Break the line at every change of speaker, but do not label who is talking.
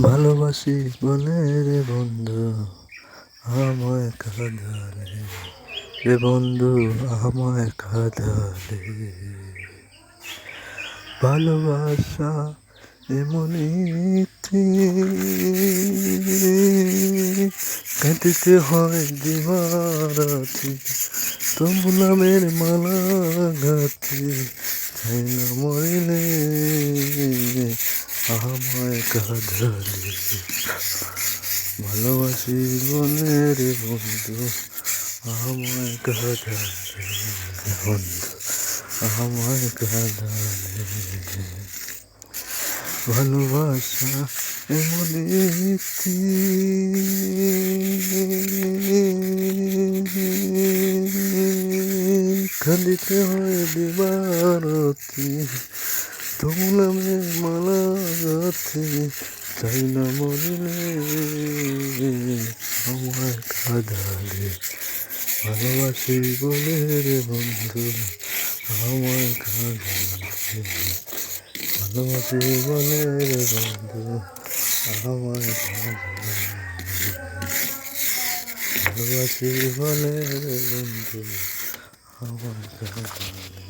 ভালোবাসি বলে রে বন্ধু আমায় কাঁদালে, রে বন্ধু আমায় কাঁদালে। ভালোবাসা এমনই কাঁদিতে হয় দিবারাতি, তবু নামের মালা গাঁথি, চাই না মরিলে আমায় কাঁদালে। ভালোবাসি বলে রে বন্ধু আমায় কাঁদালে, বন্ধু আমায় কাঁদালে। ভালোবাসা এমনই কাঁদিতে হয় দিবারাতি, তবু নামের মালা গাঁথি, চাই না মরিলে আমায় কাঁদালে। ভালোবাসি বলে রে বন্ধু আমায় কাঁদালে, ভালোবাসি বলে রে বন্ধু আমায় কাঁদালে, ভালোবাসি বলে রে বন্ধু আমায় কাঁদালে।